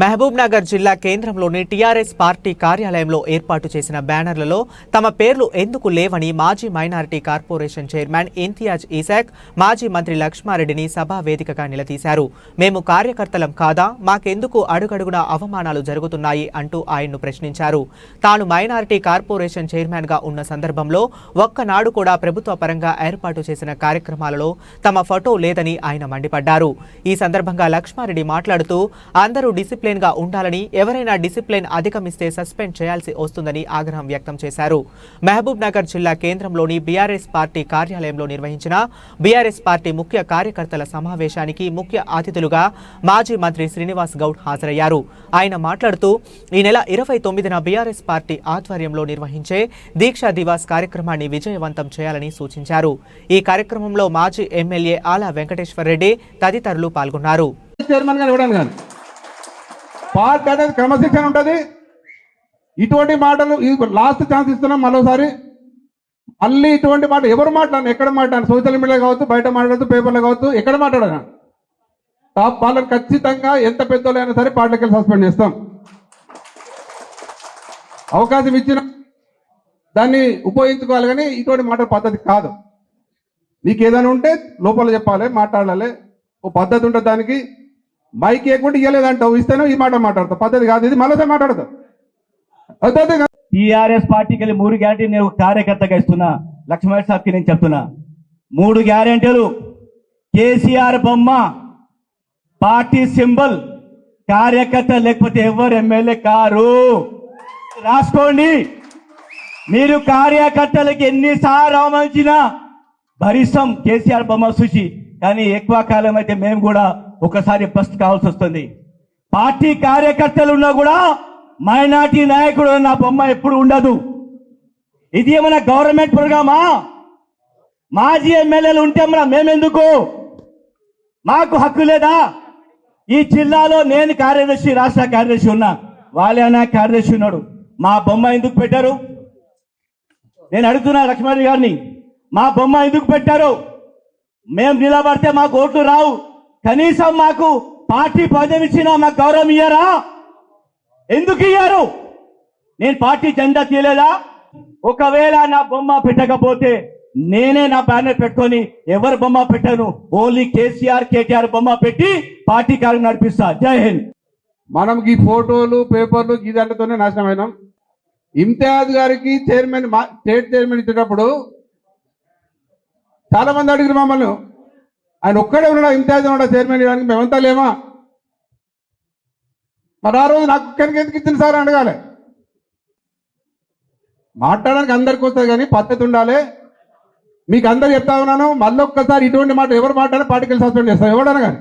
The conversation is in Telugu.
మహబూబ్ నగర్ జిల్లా కేంద్రంలోని టీఆర్ఎస్ పార్టీ కార్యాలయంలో ఏర్పాటు చేసిన బ్యానర్లలో తమ పేర్లు ఎందుకు లేవని మాజీ minority corporation chairman Imtiaz Isaac మాజీ మంత్రి లక్ష్మారెడ్డిని సభా వేదికగా నిలదీశారు. మేము కార్యకర్తలం కాదా, మాకెందుకు అడుగడుగునా అవమానాలు జరుగుతున్నాయి అంటూ ఆయన్ను ప్రశ్నించారు. తాను మైనారిటీ కార్పొరేషన్ చైర్మన్ గా ఉన్న సందర్భంలో ఒక్కనాడు కూడా ప్రభుత్వ పరంగా ఏర్పాటు చేసిన కార్యక్రమాలలో తమ ఫోటో లేదని ఆయన మండిపడ్డారు. ఈ సందర్భంగా లక్ష్మారెడ్డి మాట్లాడుతూ అందరూ డిసిప్లిన్ గా ఉండాలని, ఎవరైనా డిసిప్లిన్ అధిగమిస్తే సస్పెండ్ చేయాల్సి వస్తుందని ఆగ్రహం వ్యక్తం చేశారు. మహబూబ్ నగర్ జిల్లా కేంద్రంలోని బీఆర్ఎస్ పార్టీ కార్యాలయంలో నిర్వహించిన బీఆర్ఎస్ పార్టీ ముఖ్య కార్యకర్తల సమావేశానికి ముఖ్య అతిథులుగా మాజీ మంత్రి శ్రీనివాస్ గౌడ్ హాజరయ్యారు. ఆయన మాట్లాడుతూ ఈ నెల 29న బీఆర్ఎస్ పార్టీ ఆధ్వర్యంలో నిర్వహించే దీక్షా దివాస్ కార్యక్రమాన్ని విజయవంతం చేయాలని సూచించారు. ఈ కార్యక్రమంలో మాజీ ఎమ్మెల్యే ఆలా వెంకటేశ్వర రెడ్డి తదితరులు పాల్గొన్నారు. పార్టీ అనేది క్రమశిక్షణ ఉంటుంది. ఇటువంటి మాటలు లాస్ట్ ఛాన్స్ ఇస్తున్నాం. మళ్ళీ ఇటువంటి మాట ఎవరు మాట్లాడను, ఎక్కడ మాట్లాడాను, సోషల్ మీడియా కావచ్చు, బయట మాట్లాడచ్చు, పేపర్లో కావచ్చు, ఎక్కడ మాట్లాడను. వాళ్ళని ఖచ్చితంగా ఎంత పెద్దోళ్ళైనా సరే పార్టీకి సస్పెండ్ చేస్తాం. అవకాశం ఇచ్చిన దాన్ని ఉపయోగించుకోవాలి, కానీ ఇటువంటి మాట పద్ధతి కాదు. నీకు ఏదైనా ఉంటే లోపల చెప్పాలి, మాట్లాడాలి. ఓ పద్ధతి ఉంటుంది. దానికి మైక్ ఇవ్వకుండా ఇవ్వలేదంటావు, ఇస్తేనే ఈ మాట మాట్లాడతావు. పద్ధతి కాదు ఇది. మళ్ళీ మాట్లాడతావు. టీఆర్ఎస్ పార్టీకి వెళ్ళి 3 గ్యారెంటీ నేను కార్యకర్తగా ఇస్తున్నా. లక్ష్మణ్ సాబ్కి నేను చెప్తున్నా, 3 గ్యారెంటీలు. కేసీఆర్ బొమ్మ, పార్టీ సింబల్, కార్యకర్త లేకపోతే ఎవరు ఎమ్మెల్యే కారు. రాసుకోండి. మీరు కార్యకర్తలకి ఎన్నిసార్లు అవమానించినా భరిస్తాం కేసీఆర్ బొమ్మ చూసి. కానీ ఎక్కువ కాలం అయితే మేము కూడా ఒకసారి బస్ట్ కావాల్సి వస్తుంది. పార్టీ కార్యకర్తలు ఉన్నా కూడా మైనార్టీ నాయకుడు నా బొమ్మ ఎప్పుడు ఉండదు. ఇది ఏమైనా గవర్నమెంట్ ప్రోగ్రామా? మాజీ ఎమ్మెల్యేలు ఉంటే మేమెందుకు? మాకు హక్కు లేదా? ఈ జిల్లాలో నేను కార్యదర్శి, రాష్ట్ర కార్యదర్శి ఉన్నా, వాళ్ళైనా కార్యదర్శి ఉన్నాడు. మా బొమ్మ ఎందుకు పెట్టారు? నేను అడుగుతున్నా లక్ష్మారెడ్డి గారిని, మా బొమ్మ ఎందుకు పెట్టారు? మేము నిలబడితే మాకు ఓట్లు రావు. కనీసం మాకు పార్టీ పదవి ఇచ్చినా మాకు గౌరవం ఇయ్యారా? ఎందుకు ఇయ్యారు? నేను పార్టీ జెండా తీయలేదా? ఒకవేళ నా బొమ్మ పెట్టకపోతే నేనే నా బ్యానర్ పెట్టుకొని ఎవరు బొమ్మ పెట్టాను, ఓన్లీ కేసీఆర్ కేటీఆర్ బొమ్మ పెట్టి పార్టీ కార్యం నడిపిస్తా. జై హింద్. మనం ఈ ఫోటోలు, పేపర్లు ఇదంటతోనే నాశనమైనాం. ఇంతియాజ్ గారికి చైర్మన్, స్టేట్ చైర్మన్ ఇచ్చేటప్పుడు చాలా మంది అడిగిన మమ్మల్ని, ఆయన ఒక్కడే ఉన్నాడా, ఇంతియాజ్ ఉన్నాడా చైర్మన్ ఇవ్వడానికి? మేమంతా లేమా? మరి ఆ రోజు నాకు ఒక్కరికి ఎందుకు ఇచ్చిన సార్ అడగాలి. మాట్లాడడానికి అందరికి వస్తుంది, కానీ పద్ధతి ఉండాలి. మీకు అందరు చెప్తా ఉన్నాను, మళ్ళీ ఒక్కసారి ఇటువంటి మాట ఎవరు మాట్లాడినా పార్టీకి సస్పెండ్ చేస్తాం ఎవడన్నా కానీ.